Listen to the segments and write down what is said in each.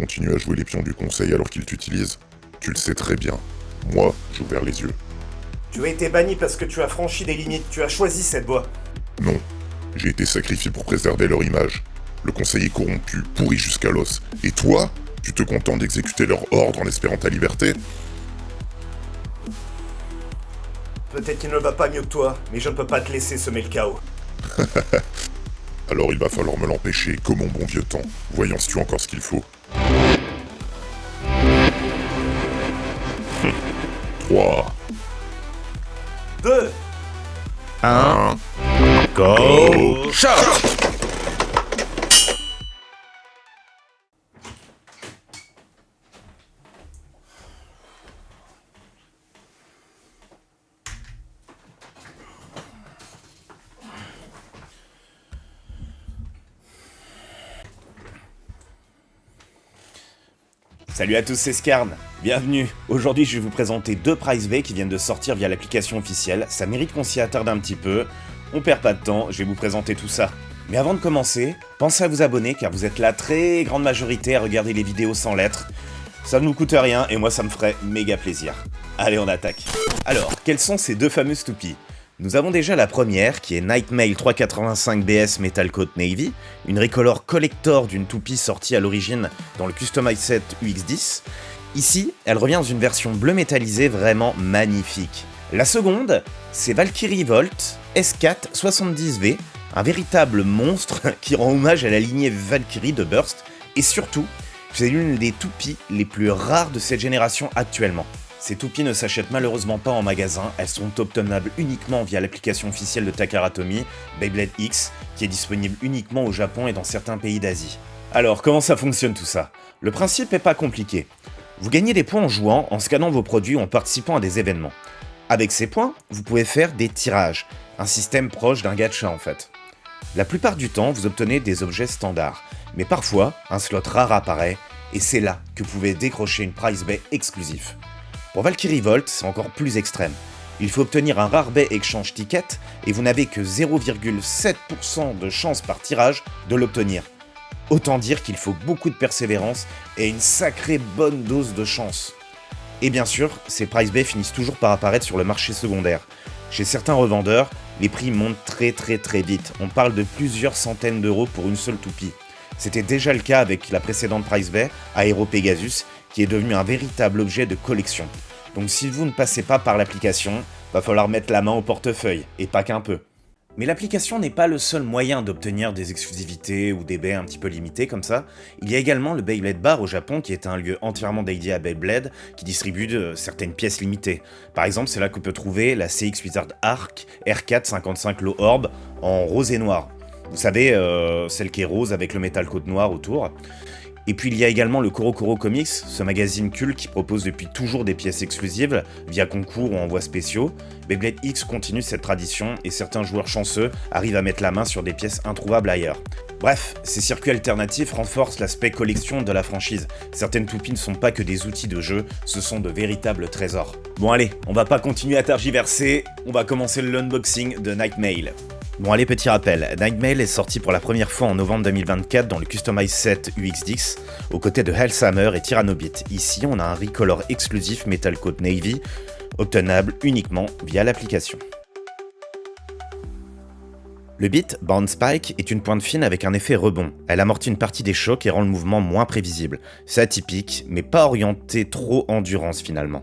continues à jouer les pions du conseil alors qu'ils t'utilisent. Tu le sais très bien. Moi, j'ai ouvert les yeux. Tu as été banni parce que tu as franchi des limites, tu as choisi cette voie. Non, j'ai été sacrifié pour préserver leur image. Le conseil est corrompu, pourri jusqu'à l'os. Et toi, tu te contentes d'exécuter leur ordre en espérant ta liberté? Peut-être qu'il ne va pas mieux que toi, mais je ne peux pas te laisser semer le chaos. Alors il va falloir me l'empêcher, comme mon bon vieux temps. Voyons si tu as encore ce qu'il faut. 3, 2, 1, Go! shot! Salut à tous, c'est Skarn. Bienvenue. Aujourd'hui, je vais vous présenter deux Prize Bay qui viennent de sortir via l'application officielle. Ça mérite qu'on s'y attarde un petit peu. On perd pas de temps, je vais vous présenter tout ça. Mais avant de commencer, pensez à vous abonner car vous êtes la très grande majorité à regarder les vidéos sans lettres. Ça ne nous coûte rien et moi ça me ferait méga plaisir. Allez, on attaque. Alors, quelles sont ces deux fameuses toupies ? Nous avons déjà la première, qui est Nightmail 385 BS Metal Coat Navy, une recolor collector d'une toupie sortie à l'origine dans le Customized Set UX10. Ici, elle revient dans une version bleu métallisée vraiment magnifique. La seconde, c'est Valkyrie Volt S4 70V, un véritable monstre qui rend hommage à la lignée Valkyrie de Burst, et surtout, c'est l'une des toupies les plus rares de cette génération actuellement. Ces toupies ne s'achètent malheureusement pas en magasin, elles sont obtenables uniquement via l'application officielle de Takara Tomy, Beyblade X, qui est disponible uniquement au Japon et dans certains pays d'Asie. Alors, comment ça fonctionne tout ça ? Le principe est pas compliqué. Vous gagnez des points en jouant, en scannant vos produits ou en participant à des événements. Avec ces points, vous pouvez faire des tirages, un système proche d'un gacha en fait. La plupart du temps, vous obtenez des objets standards, mais parfois, un slot rare apparaît, et c'est là que vous pouvez décrocher une Prize Bay exclusif. Pour Valkyrie Volt, c'est encore plus extrême. Il faut obtenir un Rare Bay Exchange Ticket et vous n'avez que 0,7% de chance par tirage de l'obtenir. Autant dire qu'il faut beaucoup de persévérance et une sacrée bonne dose de chance. Et bien sûr, ces Prize Bay finissent toujours par apparaître sur le marché secondaire. Chez certains revendeurs, les prix montent très vite. On parle de plusieurs centaines d'euros pour une seule toupie. C'était déjà le cas avec la précédente Prize Bay, Aero Pegasus, qui est devenu un véritable objet de collection. Donc si vous ne passez pas par l'application, va falloir mettre la main au portefeuille, et pas qu'un peu. Mais l'application n'est pas le seul moyen d'obtenir des exclusivités ou des baies un petit peu limitées comme ça. Il y a également le Beyblade Bar au Japon, qui est un lieu entièrement dédié à Beyblade, qui distribue certaines pièces limitées. Par exemple, c'est là qu'on peut trouver la CX Wizard Arc R4 55 Low Orb en rose et noir. Vous savez, celle qui est rose avec le métal coat noir autour. Et puis il y a également le CoroCoro Comics, ce magazine culte qui propose depuis toujours des pièces exclusives via concours ou envois spéciaux. Beyblade X continue cette tradition et certains joueurs chanceux arrivent à mettre la main sur des pièces introuvables ailleurs. Bref, ces circuits alternatifs renforcent l'aspect collection de la franchise. Certaines toupies ne sont pas que des outils de jeu, ce sont de véritables trésors. Bon allez, on va pas continuer à tergiverser, on va commencer l'unboxing de Nightmail. Bon allez, petit rappel, Nightmail est sorti pour la première fois en novembre 2024 dans le Customized Set UX10, aux côtés de Hellhammer et Tyrannobit. Ici, on a un recolor exclusif Metal Coat Navy, obtenable uniquement via l'application. Le bit Bounce Spike est une pointe fine avec un effet rebond. Elle amortit une partie des chocs et rend le mouvement moins prévisible. C'est atypique, mais pas orienté trop endurance finalement.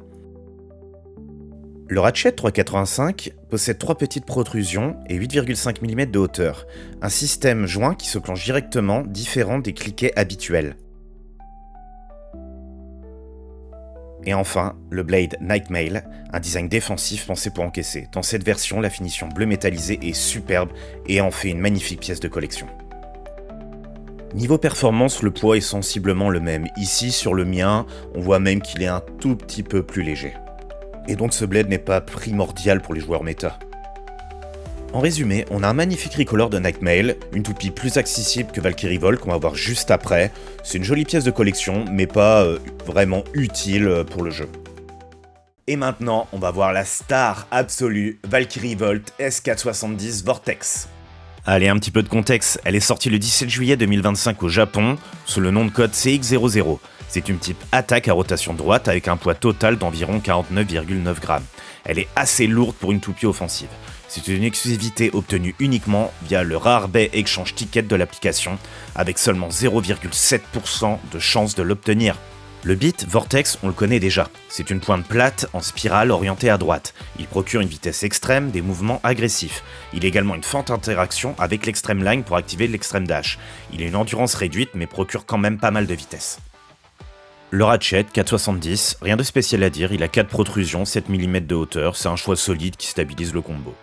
Le Ratchet 385 possède 3 petites protrusions et 8,5 mm de hauteur, un système joint qui se clenche directement différent des cliquets habituels. Et enfin, le Blade Nightmail, un design défensif pensé pour encaisser. Dans cette version, la finition bleu métallisé est superbe et en fait une magnifique pièce de collection. Niveau performance, le poids est sensiblement le même. Ici, sur le mien, on voit même qu'il est un tout petit peu plus léger. Et donc ce blade n'est pas primordial pour les joueurs méta. En résumé, on a un magnifique recolor de Nightmail, une toupie plus accessible que Valkyrie Volt qu'on va voir juste après. C'est une jolie pièce de collection, mais pas vraiment utile pour le jeu. Et maintenant, on va voir la star absolue, Valkyrie Volt S470 Vortex. Allez, un petit peu de contexte, elle est sortie le 17 juillet 2025 au Japon, sous le nom de code CX00. C'est une type attaque à rotation droite avec un poids total d'environ 49,9 grammes. Elle est assez lourde pour une toupie offensive. C'est une exclusivité obtenue uniquement via le Rare-Bay Exchange Ticket de l'application, avec seulement 0,7% de chance de l'obtenir. Le beat Vortex, on le connaît déjà. C'est une pointe plate en spirale orientée à droite. Il procure une vitesse extrême, des mouvements agressifs. Il a également une forte interaction avec l'extrême line pour activer l'extrême dash. Il a une endurance réduite mais procure quand même pas mal de vitesse. Le ratchet 4,70, rien de spécial à dire, il a 4 protrusions, 7 mm de hauteur, c'est un choix solide qui stabilise le combo.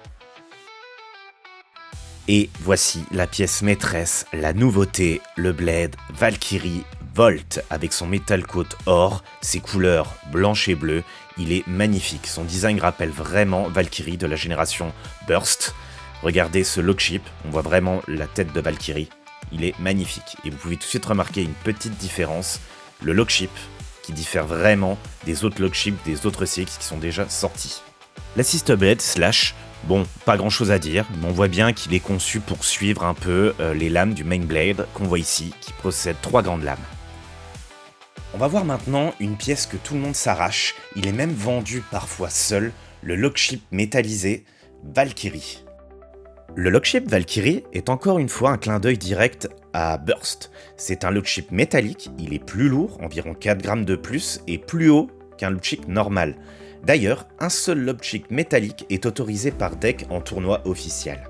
Et voici la pièce maîtresse, la nouveauté, le Blade Valkyrie Volt avec son metal coat or, ses couleurs blanches et bleues, il est magnifique. Son design rappelle vraiment Valkyrie de la génération Burst. Regardez ce lock chip, on voit vraiment la tête de Valkyrie. Il est magnifique et vous pouvez tout de suite remarquer une petite différence, le lock chip qui diffère vraiment des autres lock chips des autres CX qui sont déjà sortis. L'assist blade slash, bon, pas grand chose à dire, mais on voit bien qu'il est conçu pour suivre un peu les lames du main blade qu'on voit ici, qui possède 3 grandes lames. On va voir maintenant une pièce que tout le monde s'arrache, il est même vendu parfois seul, le lockchip métallisé Valkyrie. Le lockchip Valkyrie est encore une fois un clin d'œil direct à Burst. C'est un lockchip métallique, il est plus lourd, environ 4 grammes de plus, et plus haut qu'un lockchip normal. D'ailleurs, un seul lockchip métallique est autorisé par deck en tournoi officiel.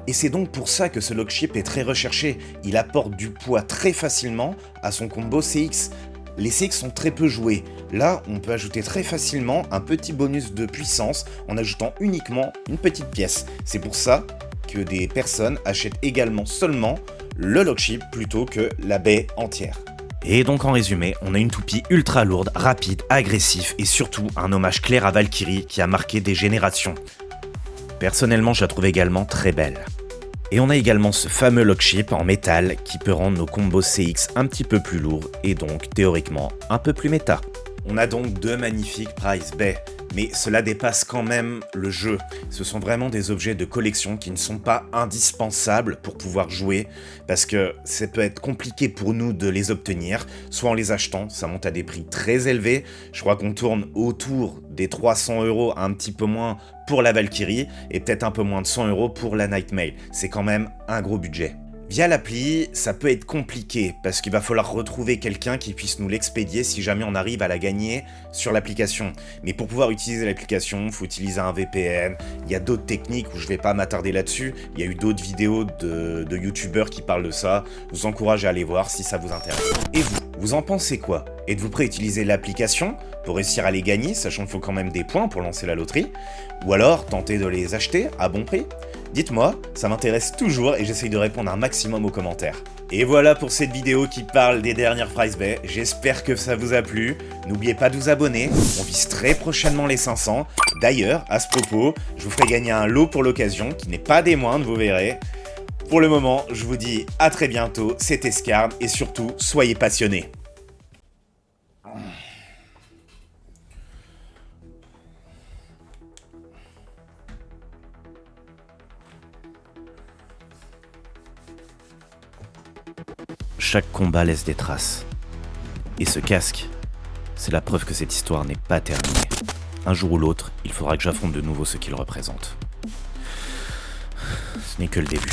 Et c'est donc pour ça que ce lockchip est très recherché, il apporte du poids très facilement à son combo CX. Les CX sont très peu joués, là on peut ajouter très facilement un petit bonus de puissance en ajoutant uniquement une petite pièce. C'est pour ça que des personnes achètent également seulement le lockchip plutôt que la baie entière. Et donc en résumé, on a une toupie ultra lourde, rapide, agressif et surtout un hommage clair à Valkyrie qui a marqué des générations. Personnellement, je la trouve également très belle. Et on a également ce fameux lockchip en métal qui peut rendre nos combos CX un petit peu plus lourds et donc théoriquement un peu plus méta. On a donc 2 magnifiques Prize Bay, mais cela dépasse quand même le jeu. Ce sont vraiment des objets de collection qui ne sont pas indispensables pour pouvoir jouer, parce que ça peut être compliqué pour nous de les obtenir, soit en les achetant, ça monte à des prix très élevés, je crois qu'on tourne autour des 300 €, un petit peu moins pour la Valkyrie, et peut-être un peu moins de 100 € pour la Nightmail. C'est quand même un gros budget. Via l'appli, ça peut être compliqué parce qu'il va falloir retrouver quelqu'un qui puisse nous l'expédier si jamais on arrive à la gagner sur l'application. Mais pour pouvoir utiliser l'application, il faut utiliser un VPN. Il y a d'autres techniques où je vais pas m'attarder là-dessus. Il y a eu d'autres vidéos de youtubeurs qui parlent de ça. Je vous encourage à aller voir si ça vous intéresse. Et vous en pensez quoi? Êtes-vous prêt à utiliser l'application pour réussir à les gagner, sachant qu'il faut quand même des points pour lancer la loterie? Ou alors tenter de les acheter à bon prix? Dites-moi, ça m'intéresse toujours et j'essaye de répondre un maximum aux commentaires. Et voilà pour cette vidéo qui parle des dernières Prize Bay, j'espère que ça vous a plu. N'oubliez pas de vous abonner, on vise très prochainement les 500. D'ailleurs, à ce propos, je vous ferai gagner un lot pour l'occasion, qui n'est pas des moindres, vous verrez. Pour le moment, je vous dis à très bientôt, c'était Scarn et surtout, soyez passionnés. Chaque combat laisse des traces. Et ce casque, c'est la preuve que cette histoire n'est pas terminée. Un jour ou l'autre, il faudra que j'affronte de nouveau ce qu'il représente. Ce n'est que le début.